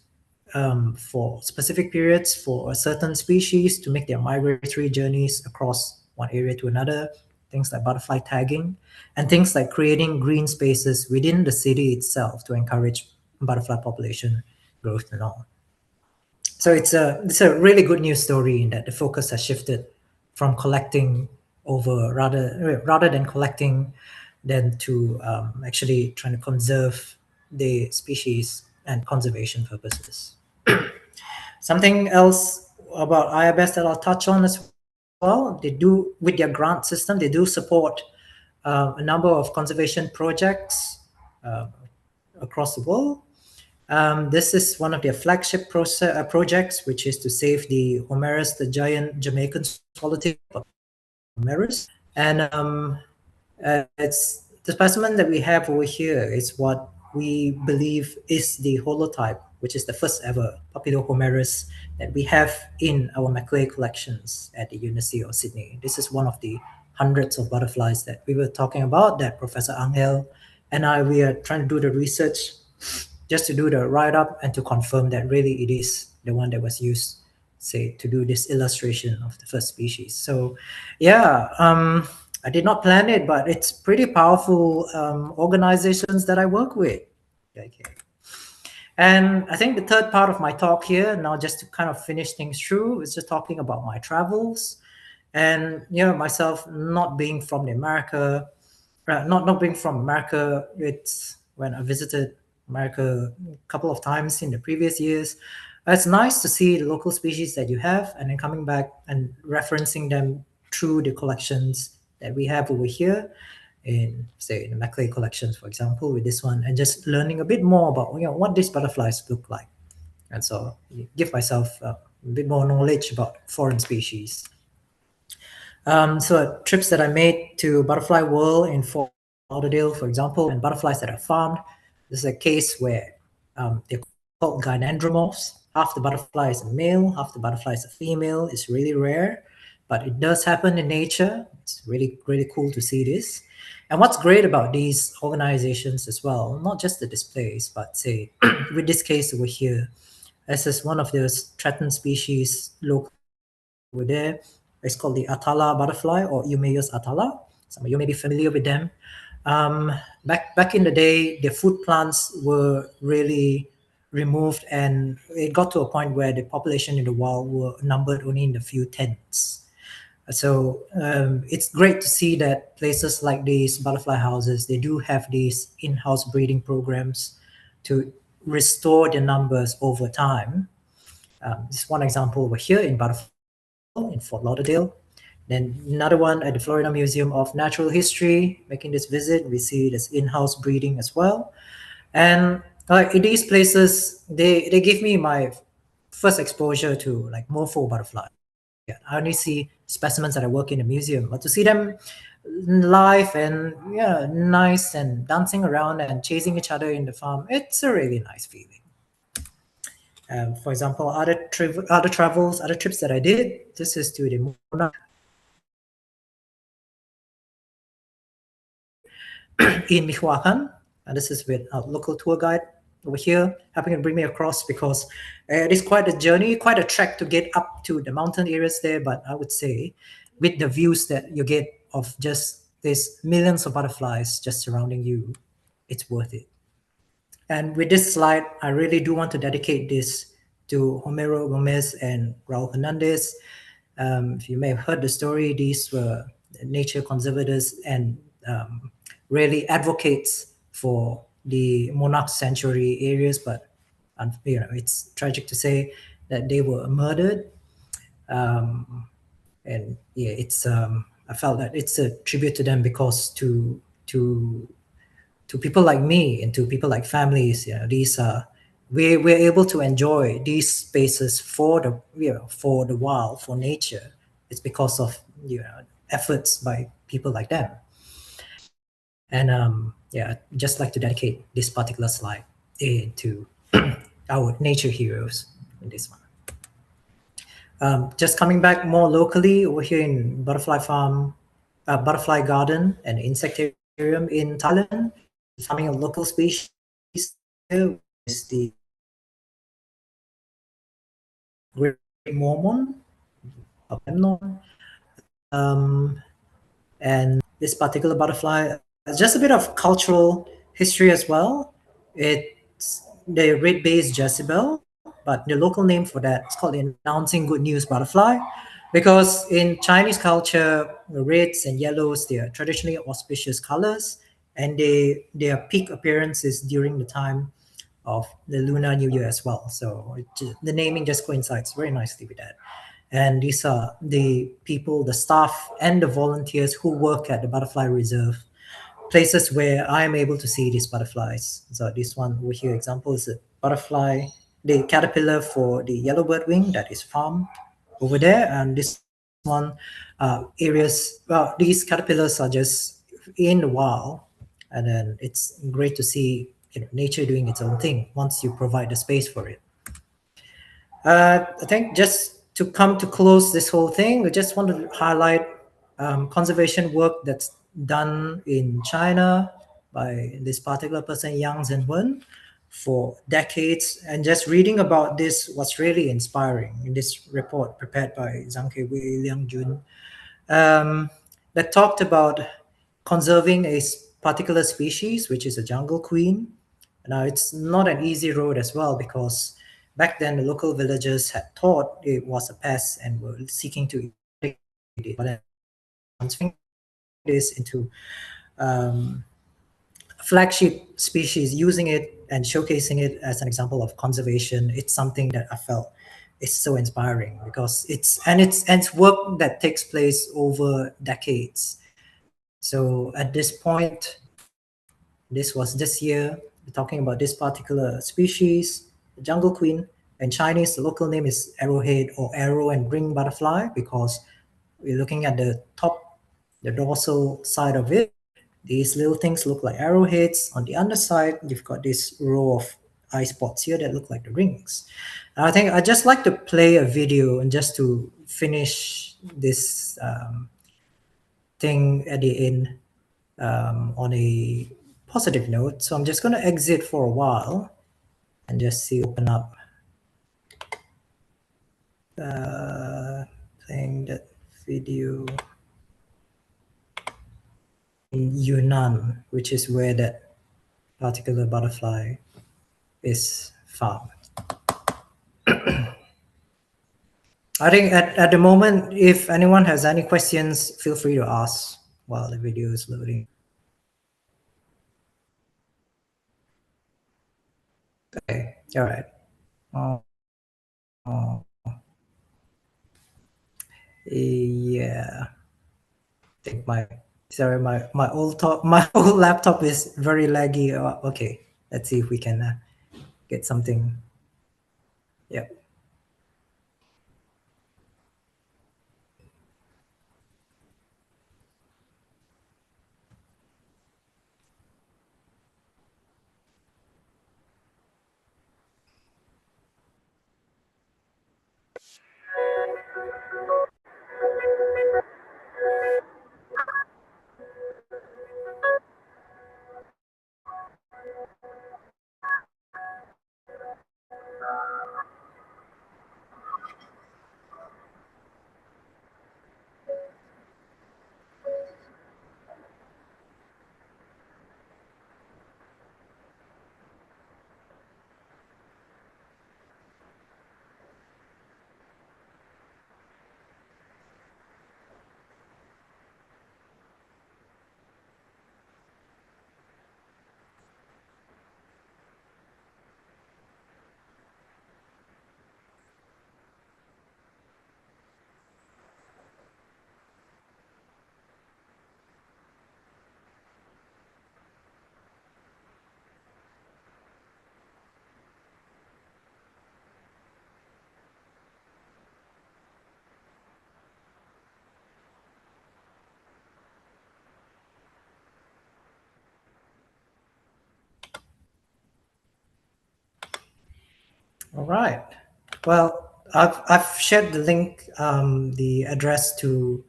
for specific periods for a certain species to make their migratory journeys across one area to another. Things like butterfly tagging and things like creating green spaces within the city itself to encourage butterfly population growth and all. So it's a really good news story in that the focus has shifted from collecting over rather than collecting than to actually trying to conserve the species and conservation purposes. Something else about IFS that I'll touch on as well, they do with their grant system, they do support a number of conservation projects uh, across the world. This is one of their flagship projects, which is to save the Homerus, the giant Jamaican swallowtail, Homerus. And it's the specimen that we have over here is what we believe is the holotype, which is the first ever Papillohomerus that we have in our Macleay collections at the University of Sydney. This is one of the hundreds of butterflies that we were talking about that Professor Angel and I we are trying to do the research just to do the write up and to confirm that really it is the one that was used, say, to do this illustration of the first species. So, yeah, I did not plan it, but it's pretty powerful organizations that I work with. Okay. And I think the third part of my talk here, now just to kind of finish things through, is just talking about my travels and myself not being from the America, not being from America. It's when I visited America a couple of times in the previous years. It's nice to see the local species that you have, and then coming back and referencing them through the collections that we have over here in, say, the Macleay collections, for example, with this one, and just learning a bit more about what these butterflies look like, and so give myself a bit more knowledge about foreign species. So trips that I made to Butterfly World in Fort Lauderdale, for example, and butterflies that are farmed. This is a case where they're called gynandromorphs. Half the butterfly is a male, half the butterfly is a female. It's really rare, but it does happen in nature. It's really, really cool to see this. And what's great about these organizations as well, not just the displays, but say, with this case over here, this is one of those threatened species locally over there. It's called the Atala butterfly or Eumaeus atala. Some of you may be familiar with them. Back in the day, the food plants were really removed, and it got to a point where the population in the wild were numbered only in the few tens. So it's great to see that places like these butterfly houses, they do have these in-house breeding programs to restore the numbers over time. This is one example over here in Butterfly World in Fort Lauderdale. Then another one at the Florida Museum of Natural History. Making this visit, we see this in-house breeding as well. And in these places, they give me my first exposure to like morpho butterflies. I only see specimens that I work in the museum, but to see them live and nice and dancing around and chasing each other in the farm, it's a really nice feeling. For example, other travels, other trips that I did. This is to the Monarch in Michoacan, and this is with a local tour guide over here, helping to bring me across because it is quite a journey, quite a trek to get up to the mountain areas there. But I would say, with the views that you get of just these millions of butterflies just surrounding you, it's worth it. And with this slide, I really do want to dedicate this to Homero Gomez and Raul Hernandez. If you may have heard the story, these were nature conservators and really advocates for the monarch sanctuary areas, but it's tragic to say that they were murdered. And it's I felt that it's a tribute to them because to to people like me and to people like families, these we're able to enjoy these spaces for the for the wild, for nature. It's because of efforts by people like them. And yeah, just like to dedicate this particular slide to our nature heroes in this one. Just coming back more locally, over here in Butterfly Farm, Butterfly Garden and Insectarium in Thailand, we're farming a local species here, which is the Great Mormon, Memnon. Um, and this particular butterfly, just a bit of cultural history as well. It's the red-based Jezebel, but the local name for that is called the announcing good news butterfly, because in Chinese culture, reds and yellows, they are traditionally auspicious colors, and their peak appearance is during the time of the Lunar New Year as well. So the naming just coincides very nicely with that. And these are the people, the staff, and the volunteers who work at the Butterfly Reserve, places where I am able to see these butterflies. So this one over here, example, is a butterfly, the caterpillar for the yellowbird wing that is farmed over there. And this one, areas, well, these caterpillars are just in the wild, and then it's great to see nature doing its own thing once you provide the space for it. I think just to come to close this whole thing, we just want to highlight conservation work that's done in China by this particular person, Yang Zhenwen, for decades. And just reading about this was really inspiring in this report prepared by Zhang Kewei, Liang Jun, um, that talked about conserving a particular species, which is a jungle queen. Now, it's not an easy road as well, because back then the local villagers had thought it was a pest and were seeking to eradicate it. But then transferring this into flagship species, using it and showcasing it as an example of conservation, it's something that I felt is so inspiring, because it's work that takes place over decades. So at this point, this was this year, we're talking about this particular species, the jungle queen. In Chinese, the local name is arrowhead or arrow and ring butterfly, because we're looking at the top, the dorsal side of it. These little things look like arrowheads. On the underside, you've got this row of eye spots here that look like the rings. And I think I'd just like to play a video and just to finish this thing at the end on a positive note. So I'm just going to exit for a while and just see open up playing that video in Yunnan, which is where that particular butterfly is found. I think at the moment, if anyone has any questions, feel free to ask while the video is loading. Okay, all right. Uh, uh, yeah, I think my old top my old laptop is very laggy. Okay, let's see if we can get something. Yeah. All right. Well, I've shared the link, the address to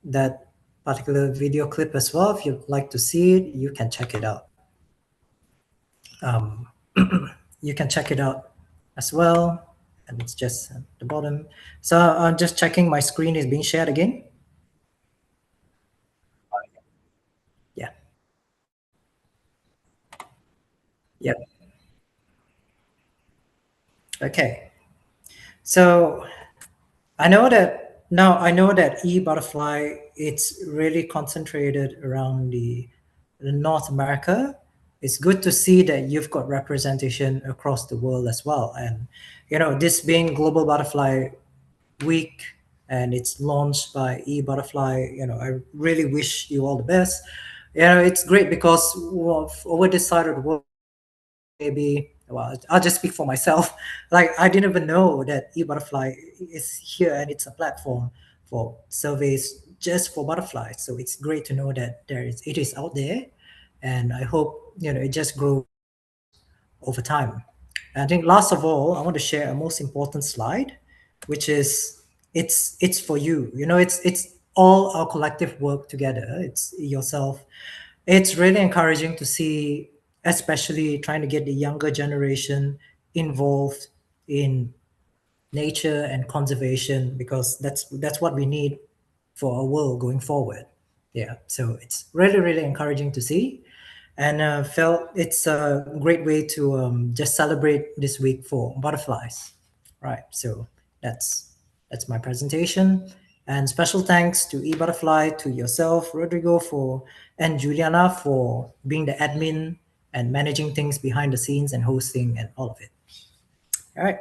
that particular video clip as well. If you'd like to see it, you can check it out. Um, you can check it out as well, and it's just at the bottom. So I'm just checking my screen is being shared again. Yeah. Yep. Okay. So I know that e-butterfly it's really concentrated around the North America. It's good to see that you've got representation across the world as well. And this being Global Butterfly Week and it's launched by e-butterfly, I really wish you all the best. It's great because over this side of the world, maybe, well, I'll just speak for myself. Like, I didn't even know that eButterfly is here and it's a platform for surveys just for butterflies. So it's great to know that it is out there, and I hope it just grows over time. And I think last of all, I want to share a most important slide, which is it's for you. It's all our collective work together. It's yourself. It's really encouraging to see, especially trying to get the younger generation involved in nature and conservation because that's what we need for our world going forward. Yeah, so it's really really encouraging to see, and felt it's a great way to just celebrate this week for butterflies. Right. So that's my presentation, and special thanks to eButterfly, to yourself, Rodrigo, for and Juliana for being the admin and managing things behind the scenes and hosting and all of it. All right.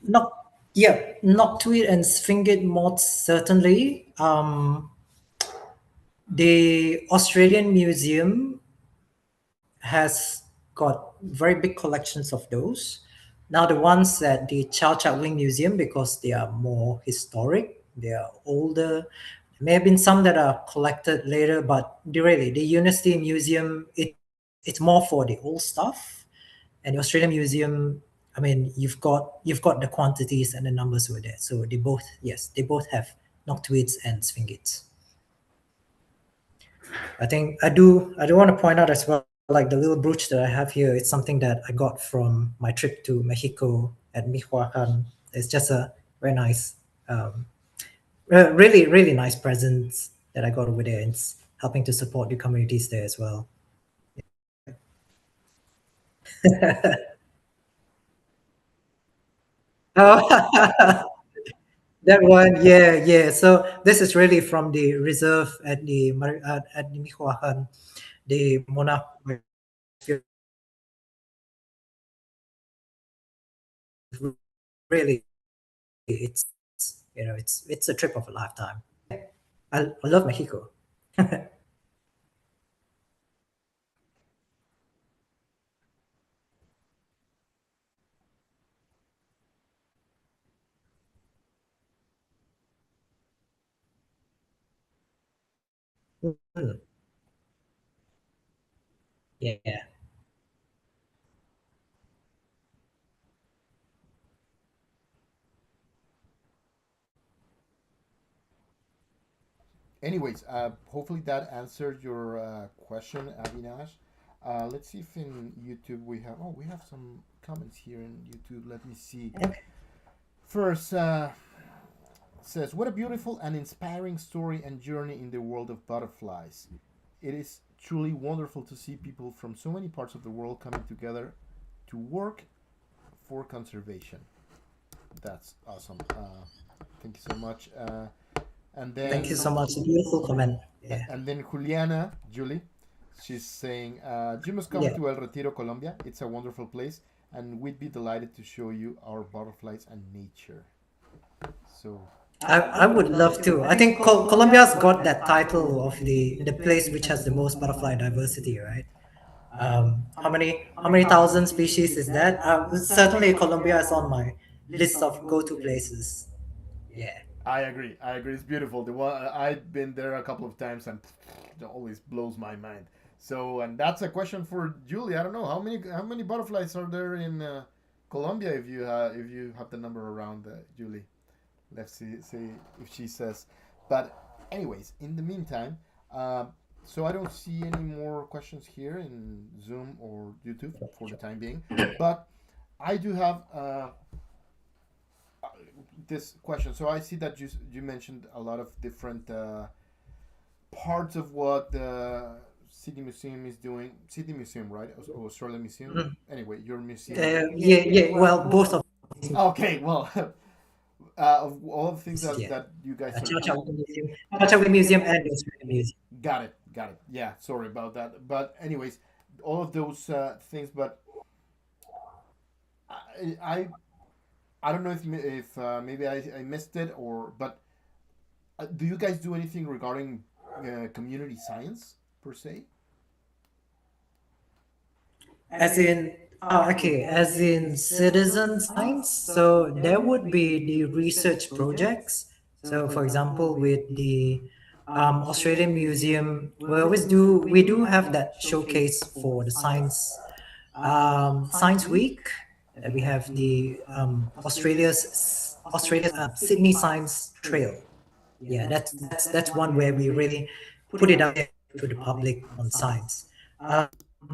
Not Yeah, Noctuid and Sphingid moths certainly. The Australian Museum has got very big collections of those. Now the ones at the Chau Wing Museum, because they are more historic, they are older. There may have been some that are collected later, but the University Museum, it's more for the old stuff. And the Australian Museum, I mean, you've got the quantities and the numbers were there. So they both have noctuids and sphingids. I do want to point out as well, like the little brooch that I have here. It's something that I got from my trip to Mexico at Michoacan. It's just a very nice, really really nice present that I got over there. It's helping to support the communities there as well. Oh, that one, yeah, yeah. So this is really from the reserve at the Michoacan, the monarch. Really, it's it's a trip of a lifetime. I love Mexico. Mm, yeah. Anyways, hopefully that answered your question, Avinash. Let's see if in YouTube we have. Oh, we have some comments here in YouTube. Let me see. Okay. First, says, "What a beautiful and inspiring story and journey in the world of butterflies. It is truly wonderful to see people from so many parts of the world coming together to work for conservation." That's awesome. Thank you so much. And Thank you then so much. A beautiful comment. Yeah. and then Juliana, Julie. She's saying, "You must come Yeah. to El Retiro, Colombia. It's a wonderful place, and we'd be delighted to show you our butterflies and nature." So, I would love to. I think Colombia's got that title of the place which has the most butterfly diversity, right? How many thousand species is that? Certainly, Colombia is on my list of go-to places. Yeah. I agree. I agree. It's beautiful. The one I've been there a couple of times, and it always blows my mind. So, and that's a question for Julie. I don't know how many butterflies are there in Colombia. If you have the number around, Julie, let's see if she says. But anyways, in the meantime, uh, so I don't see any more questions here in Zoom or YouTube for the time being. But I do have this question. So I see that you mentioned a lot of different parts of what the City Museum is doing. City Museum, right? Australian Museum. Mhm. Anyway, your museum. Yeah, yeah. Well, both of these, Okay, well, of all the things yeah. that you guys are Chau Museum, Chau Museum, and the Australian Museum. got it, got it. Yeah, sorry about that. But anyways, all of those things. But I, I I don't know if maybe I missed it or but do you guys do anything regarding community science per se? As in, okay, as in citizen science. So there would be the research projects. So, for example, with the Australian Museum, we do have that showcase for the Science Week. We have the Australia's Sydney Science Trail. Yeah, that's one where we really put it out there to the public on science.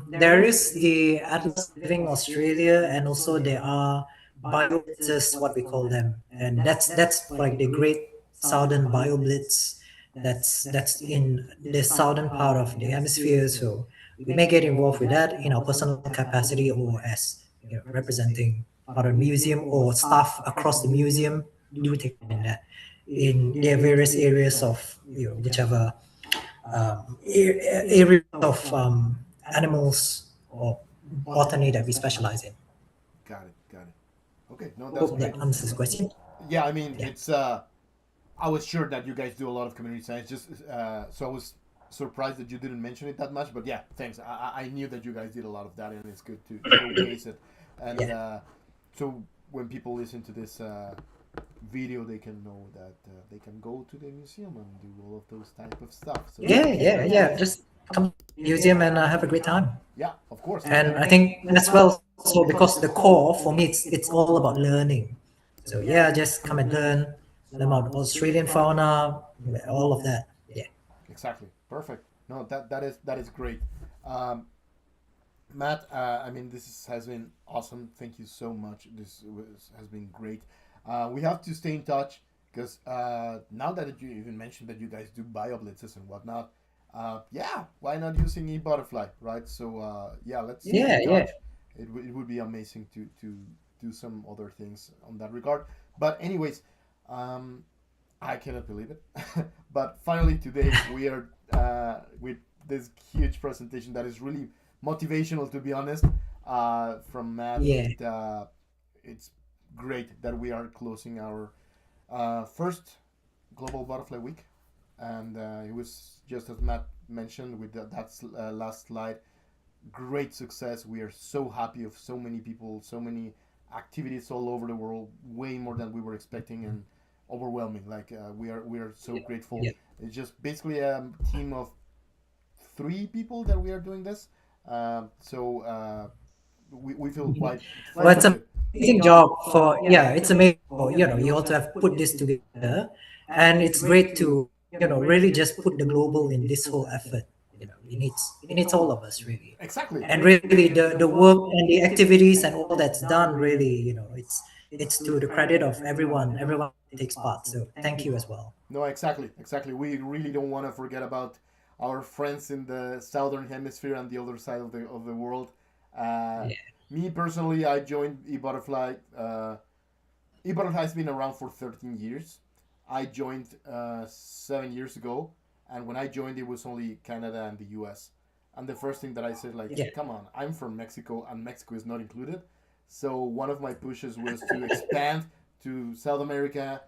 There is the Atlas Living Australia, and also there are bioblitzes, what we call them, and that's like the Great Southern Bioblitz. That's in the southern part of the hemisphere. So we may get involved with that in our personal capacity or as representing part of the museum or staff across the museum do take part in that in their various areas of whichever areas of animals or botany that we specialize in. Got it, got it. Okay, no, that's Hope that great. answers the question. Yeah, I mean, Yeah. it's I was sure that you guys do a lot of community science. Just so I was surprised that you didn't mention it that much. But yeah, thanks. I knew that you guys did a lot of that, and it's good to showcase it. And Yeah. so when people listen to this video, they can know that they can go to the museum and do all of those type of stuff. So Yeah, yeah, yeah. Just come to the museum and have a great time. yeah, of course. And I think as well, so because the core for me, it's all about learning. So yeah, just come and learn about Australian fauna, all of that. Yeah. Exactly. Perfect. No, that is great. Um, Matt, I mean, has been awesome. Thank you so much. Has been great. We have to stay in touch because now that you even mentioned that you guys do bioblitzes and whatnot, yeah, why not using e-butterfly, right? So yeah, let's stay Yeah, in yeah. touch. It would be amazing to do some other things on that regard. But anyways, um, I cannot believe it. But finally, today we are with this huge presentation that is really motivational, to be honest, from Matt. Yeah. It's great that we are closing our first Global Butterfly Week, and it was just as Matt mentioned with that last slide. Great success. We are so happy of so many people, so many activities all over the world, way more than we were expecting, and overwhelming. Like we are so grateful. Yeah. It's just basically a team of three people that we are doing this. So we feel quite Well, it's an fortunate. amazing job for, yeah, it's amazing for, you also have put this together, and it's great to, really just put the global in this whole effort. It needs all of us really. Exactly. And really the work and the activities and all that's done really, it's to the credit of everyone that takes part. So thank you as well. No, exactly, exactly. We really don't want to forget about our friends in the southern hemisphere and the other side of the world. Uh, Yeah. Me personally, I joined eButterfly. eButterfly has been around for 13 years. I joined 7 years ago, and when I joined, it was only Canada and the U.S. And the first thing that I said, like, Yeah. come on, I'm from Mexico, and Mexico is not included. So one of my pushes was to expand to South America,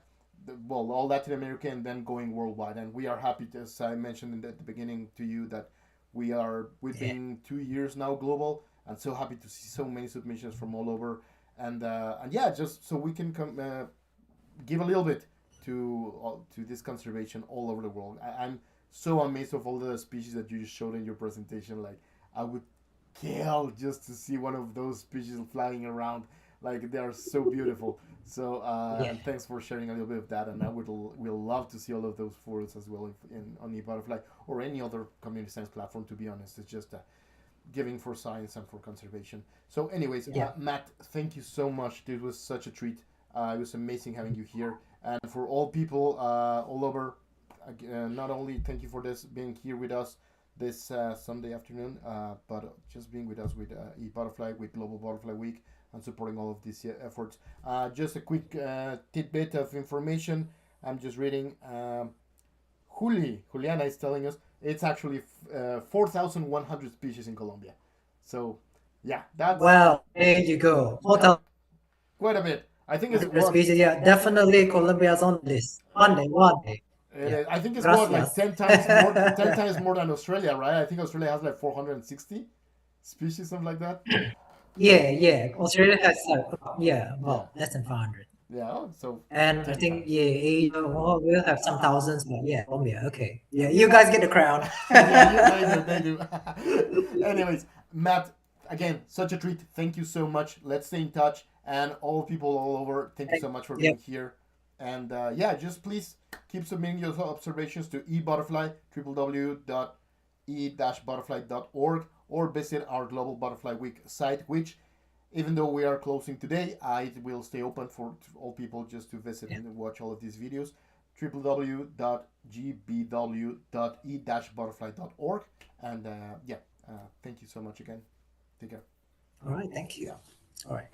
well, all Latin America, and then going worldwide. And we are happy, to, as I mentioned in the beginning to you, that we've Yeah. been 2 years now global, and so happy to see so many submissions from all over. And yeah, just so we can give a little bit to this conservation all over the world. I'm so amazed of all the species that you just showed in your presentation. Like, I would kill just to see one of those species flying around. Like, they are so beautiful. So Yeah. and thanks for sharing a little bit of that. And I will love to see all of those photos as well in on eButterfly or any other community science platform. To be honest, it's just giving for science and for conservation. So, anyways, Yeah. Matt, thank you so much. This was such a treat. It was amazing having you here. And for all people all over, not only thank you for this being here with us this Sunday afternoon, but just being with us with eButterfly, with Global Butterfly Week, and supporting all of these efforts. Just a quick tidbit of information. I'm just reading. Juliana is telling us it's actually 4,100 species in Colombia. So, yeah, that's Well, there you go. quite a bit. I think it's 4,100 what species. Yeah, definitely Colombia's on the list. One day, one day. it Yeah. is. I think it's what, like Gracias. 10 times more, 10 times more than Australia, right? I think Australia has like 460 species, something like that. Yeah, yeah. Australia has yeah, Yeah, well, less than 500. yeah. Oh, so And I ten think times. yeah, Asia, well, we'll have some thousands, but yeah, Colombia. Okay. Yeah, you guys get the crown. Yeah, they do, they do. Anyways, Matt, again, such a treat. Thank you so much. Let's stay in touch, and all people all over, thank you so much for Yep. being here. And yeah, just please keep submitting your observations to eButterfly, www.e-butterfly.org, or visit our Global Butterfly Week site, which, even though we are closing today, it will stay open for all people just to visit Yeah. and watch all of these videos. www.gbw.e-butterfly.org. And yeah, thank you so much again. Take care. All right. Thank you. All right.